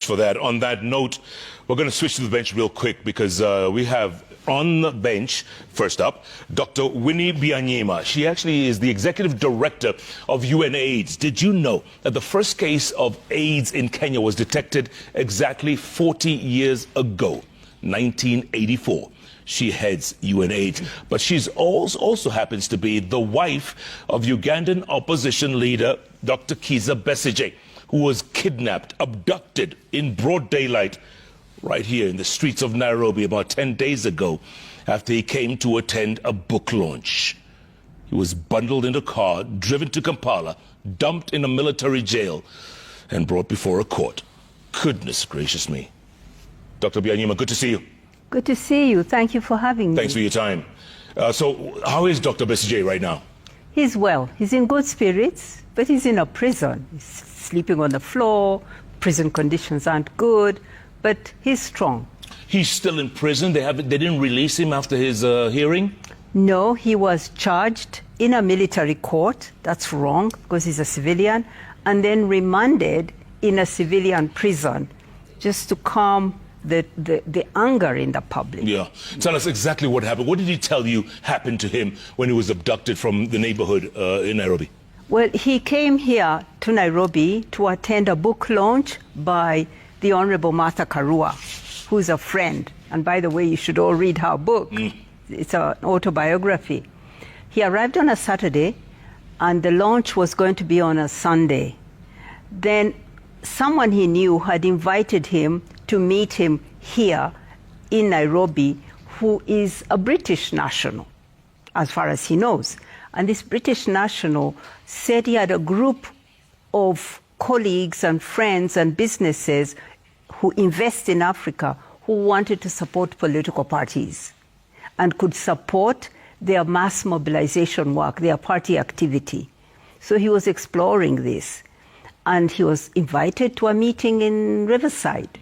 For that. On that note, we're going to switch to the bench real quick because we have on the bench, first up, Dr. Winnie Byanyima. She actually is the executive director of UNAIDS. Did you know that the first case of AIDS in Kenya was detected exactly 40 years ago, 1984? She heads UNAIDS, but she's also happens to be the wife of Ugandan opposition leader Dr. Kiiza Besigye, who was kidnapped, abducted in broad daylight right here in the streets of Nairobi about 10 days ago after he came to attend a book launch. He was bundled in a car, driven to Kampala, dumped in a military jail, and brought before a court. Goodness gracious me. Dr. Byanyima, good to see you. Good to see you. Thank you for having me. Thanks for your time. So how is Dr. Besigye right now? He's well. He's in good spirits, but he's in a prison. He's sleeping on the floor. Prison conditions aren't good, but he's strong. He's still in prison? They didn't release him after his hearing? No, he was charged in a military court. That's wrong because he's a civilian, and then remanded in a civilian prison just to calm the anger in the public. Yeah. Tell us exactly what happened. What did he tell you happened to him when he was abducted from the neighborhood in Nairobi? Well, he came here to Nairobi to attend a book launch by the Honorable Martha Karua, who's a friend. And by the way, you should all read her book. It's an autobiography. He arrived on a Saturday, and the launch was going to be on a Sunday. Then someone he knew had invited him to meet him here in Nairobi, who is a British national, as far as he knows. And this British national said he had a group of colleagues and friends and businesses who invest in Africa who wanted to support political parties and could support their mass mobilization work, their party activity. So he was exploring this. And he was invited to a meeting in Riverside.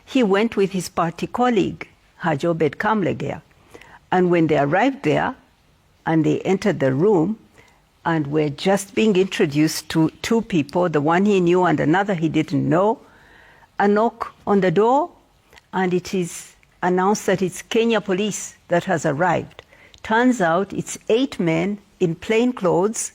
He went with his party colleague, Haji Obed Kamlegea. And when they arrived there, and they entered the room, and were just being introduced to two people, the one he knew and another he didn't know, a knock on the door, and it is announced that it's Kenya police that has arrived. Turns out it's 8 men in plain clothes.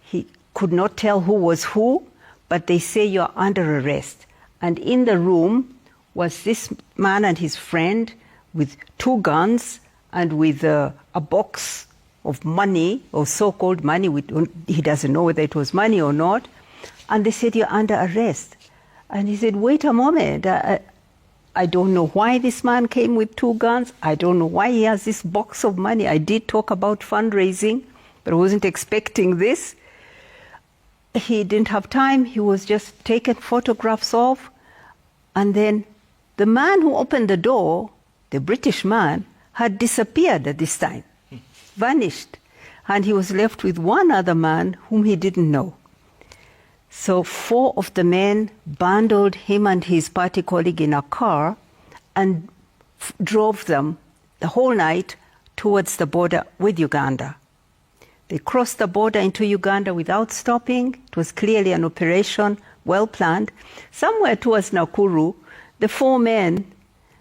He could not tell who was who, but they say you're under arrest. And in the room was this man and his friend with 2 guns and with a box of money, or so-called money. He doesn't know whether it was money or not. And they said, you're under arrest. And he said, wait a moment. I don't know why this man came with 2 guns. I don't know why he has this box of money. I did talk about fundraising, but I wasn't expecting this. He didn't have time. He was just taking photographs of. And then the man who opened the door, the British man, had disappeared at this time, vanished. And he was left with one other man whom he didn't know. So 4 of the men bundled him and his party colleague in a car and drove them the whole night towards the border with Uganda. They crossed the border into Uganda without stopping. It was clearly an operation, well planned. Somewhere towards Nakuru, the 4 men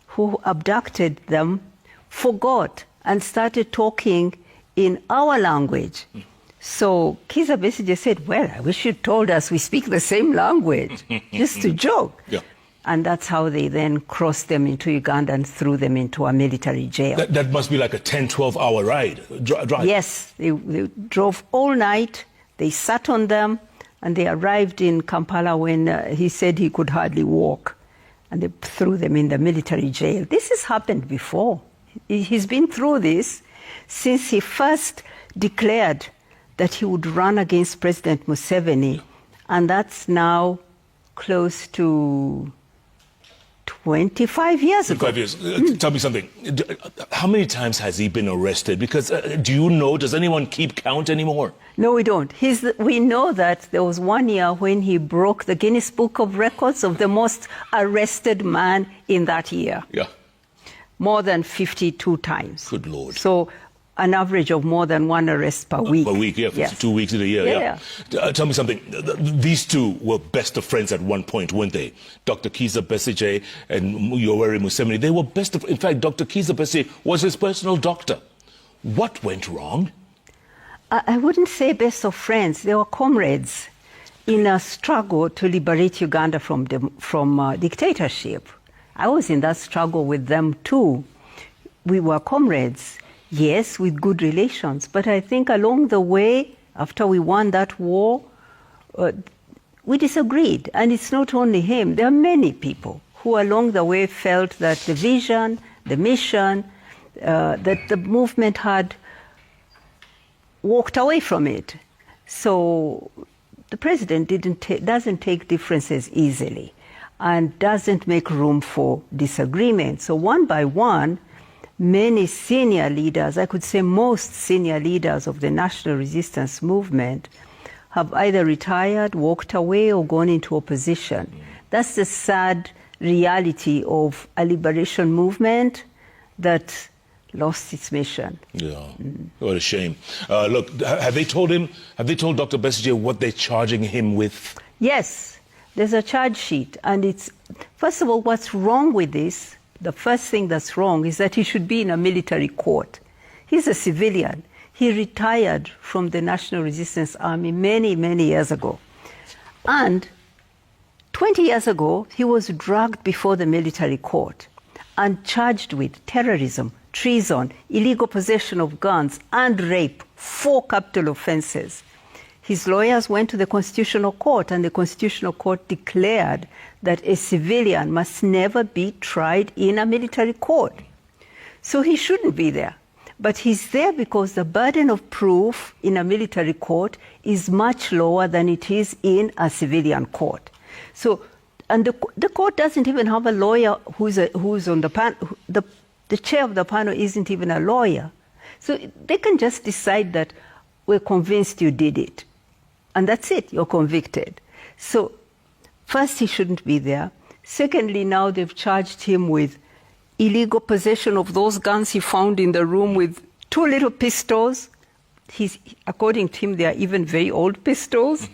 who abducted them forgot and started talking in our language. So Kiiza Besigye said, well, I wish you'd told us we speak the same language, just to joke. Yeah. And that's how they then crossed them into Uganda and threw them into a military jail. That must be like a 10, 12-hour ride, drive. Yes, they drove all night. They sat on them, and they arrived in Kampala when he said he could hardly walk. And they threw them in the military jail. This has happened before. He's been through this since he first declared that he would run against President Museveni. And that's now close to 25 years ago. 25 years. Tell me something. How many times has he been arrested? Because do you know, does anyone keep count anymore? No, we don't. We know that there was 1 year when he broke the Guinness Book of Records of the most arrested man in that year. Yeah. More than 52 times. Good Lord. So an average of more than one arrest per week. Per week, yeah, Yes. 2 weeks in a year, Yeah. Tell me something. These two were best of friends at one point, weren't they? Dr. Kiiza Besigye and Yoweri Museveni. They were best of... In fact, Dr. Kiiza Besigye was his personal doctor. What went wrong? I wouldn't say best of friends. They were comrades in a struggle to liberate Uganda from dictatorship. I was in that struggle with them too. We were comrades, yes, with good relations. But I think along the way, after we won that war, we disagreed. And it's not only him. There are many people who along the way felt that the vision, the mission, that the movement had walked away from it. So the president doesn't take differences easily and doesn't make room for disagreement. So one by one, many senior leaders, I could say most senior leaders of the national resistance movement, have either retired, walked away, or gone into opposition. That's the sad reality of a liberation movement that lost its mission. Yeah, what a shame. Look, have they told Dr. Besigye what they're charging him with? Yes, there's a charge sheet. And it's, first of all, what's wrong with this, the first thing that's wrong is that he should be in a military court. He's a civilian. He retired from the National Resistance Army many, many years ago. And 20 years ago, he was dragged before the military court and charged with terrorism, treason, illegal possession of guns, and rape, 4 capital offenses. His lawyers went to the Constitutional Court, and the Constitutional Court declared that a civilian must never be tried in a military court. So he shouldn't be there. But he's there because the burden of proof in a military court is much lower than it is in a civilian court. So, and the court doesn't even have a lawyer who's on the panel. The chair of the panel isn't even a lawyer. So they can just decide that we're convinced you did it. And that's it, you're convicted. So first, he shouldn't be there. Secondly, now they've charged him with illegal possession of those guns he found in the room with 2 little pistols. According to him, they are even very old pistols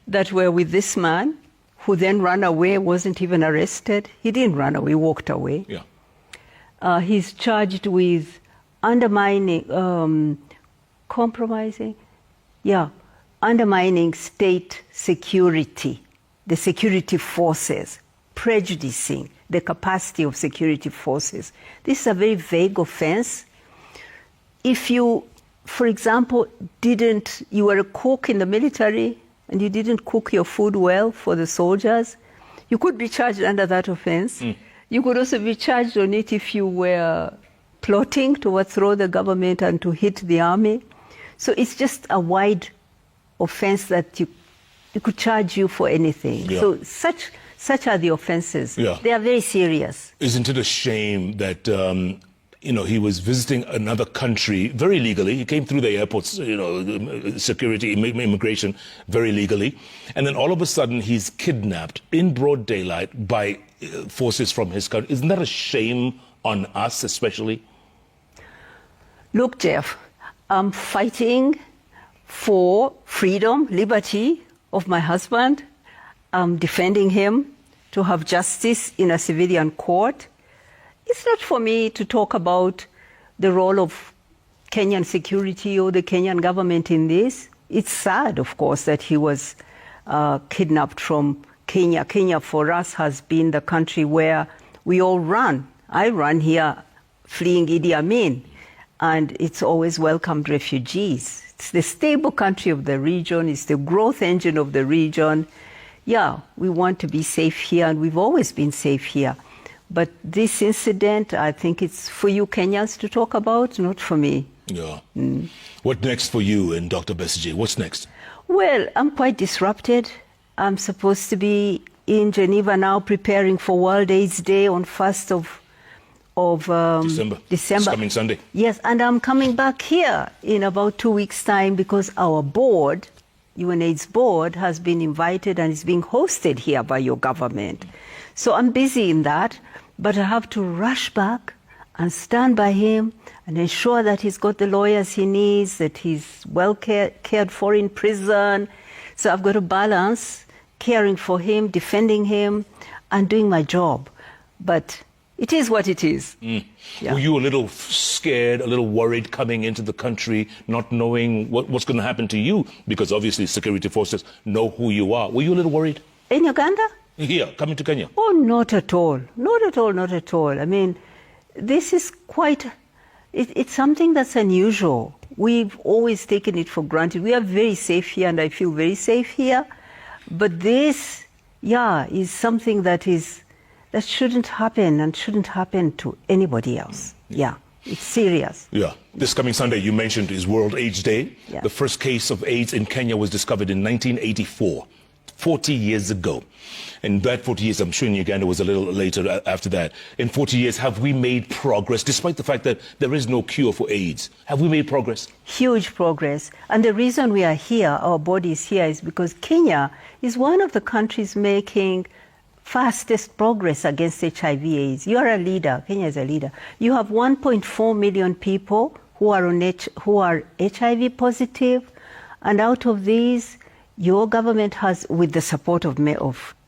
that were with this man, who then ran away, wasn't even arrested. He didn't run away, walked away. Yeah. He's charged with undermining, compromising, undermining state security, the security forces, prejudicing the capacity of security forces. This is a very vague offense. If you, for example, you were a cook in the military and you didn't cook your food well for the soldiers, you could be charged under that offense. You could also be charged on it if you were plotting to overthrow the government and to hit the army. So it's just a wide offense that you could charge you for anything. Yeah. So such are the offenses. Yeah. They are very serious. Isn't it a shame that he was visiting another country very legally? He came through the airports, security, immigration, very legally, and then all of a sudden he's kidnapped in broad daylight by forces from his country. Isn't that a shame on us, especially? Look, Jeff, I'm fighting for freedom, liberty of my husband. I'm defending him to have justice in a civilian court. It's not for me to talk about the role of Kenyan security or the Kenyan government in this. It's sad, of course, that he was kidnapped from Kenya. Kenya, for us, has been the country where we all run. I run here fleeing Idi Amin, and it's always welcomed refugees. It's the stable country of the region. It's the growth engine of the region. Yeah, we want to be safe here, and we've always been safe here. But this incident, I think it's for you Kenyans to talk about, not for me. Yeah. What next for you and Dr. Besigye? What's next? Well, I'm quite disrupted. I'm supposed to be in Geneva now preparing for World AIDS Day on 1st of December. It's coming Sunday. Yes, and I'm coming back here in about 2 weeks' time because our board, UNAIDS board, has been invited and is being hosted here by your government. So I'm busy in that, but I have to rush back and stand by him and ensure that he's got the lawyers he needs, that he's well cared for in prison. So I've got to balance caring for him, defending him, and doing my job. But it is what it is. Yeah. Were you a little scared, a little worried coming into the country, not knowing what's going to happen to you? Because obviously security forces know who you are. Were you a little worried? In Uganda? Here, coming to Kenya? Oh, not at all. Not at all, not at all. I mean, this is quite, it's something that's unusual. We've always taken it for granted. We are very safe here, and I feel very safe here. But this, is something that shouldn't happen and shouldn't happen to anybody else. Yeah, it's serious. Yeah. This coming Sunday, you mentioned, is World AIDS Day. Yeah. The first case of AIDS in Kenya was discovered in 1984, 40 years ago. And that 40 years, I'm sure in Uganda was a little later after that. In 40 years, have we made progress, despite the fact that there is no cure for AIDS? Have we made progress? Huge progress. And the reason we are here, our body is here, is because Kenya is one of the countries making fastest progress against HIV/AIDS. You are a leader. Kenya is a leader. You have 1.4 million people who are HIV positive, and out of these, your government has, with the support of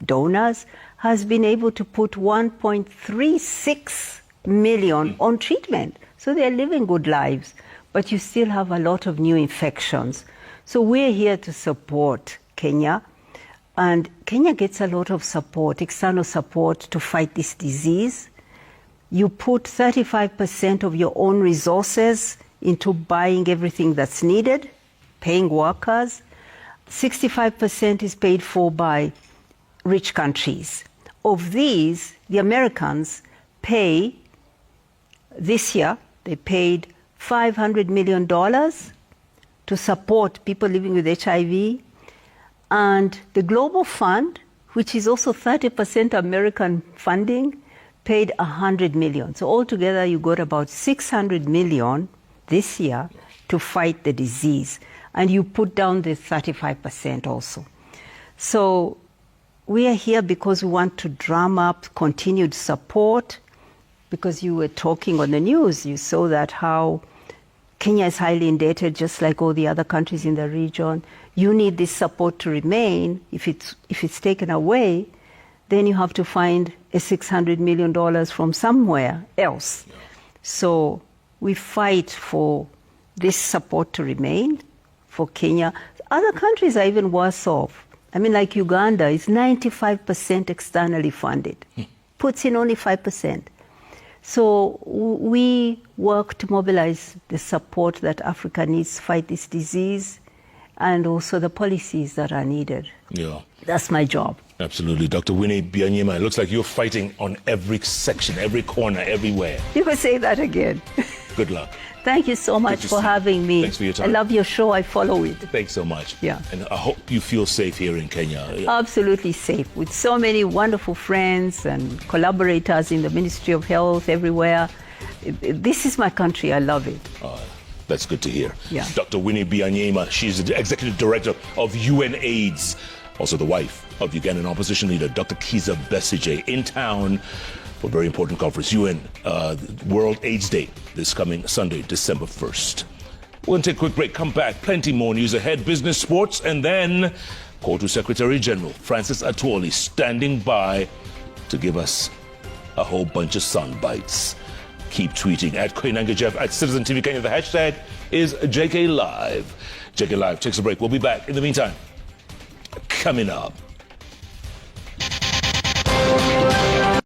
donors, has been able to put 1.36 million on treatment. So they're living good lives, but you still have a lot of new infections. So we're here to support Kenya. And Kenya gets a lot of support, external support, to fight this disease. You put 35% of your own resources into buying everything that's needed, paying workers. 65% is paid for by rich countries. Of these, the Americans pay, this year, they paid $500 million to support people living with HIV. And the Global Fund, which is also 30% American funding, paid $100 million. So altogether, you got about $600 million this year to fight the disease. And you put down the 35% also. So we are here because we want to drum up continued support, because you were talking on the news, you saw that how Kenya is highly indebted, just like all the other countries in the region. You need this support to remain. If it's taken away, then you have to find a $600 million from somewhere else. Yeah. So we fight for this support to remain for Kenya. Other countries are even worse off. I mean, like Uganda is 95% externally funded, puts in only 5%. So we work to mobilize the support that Africa needs to fight this disease, and also the policies that are needed. Yeah. That's my job. Absolutely. Dr. Winnie Byanyima, it looks like you're fighting on every section, every corner, everywhere. You could say that again. Good luck. Thank you so much for having me. Thanks for your time. I love your show. I follow it. Thanks so much. Yeah. And I hope you feel safe here in Kenya. Absolutely safe, with so many wonderful friends and collaborators in the Ministry of Health everywhere. This is my country. I love it. That's good to hear. Yeah. Dr. Winnie Byanyima, she's the Executive Director of UNAIDS, also the wife of Ugandan opposition leader Dr. Kiiza Besigye, in town for a very important conference, UN World AIDS Day, this coming Sunday, December 1st. We're going to take a quick break, come back, plenty more news ahead, business, sports, and then Kotu Secretary General Francis Atwoli standing by to give us a whole bunch of sound bites. Keep tweeting at Koinange Jeff, at Citizen TV Kenya. The hashtag is JK Live. JK Live takes a break. We'll be back. In the meantime, coming up.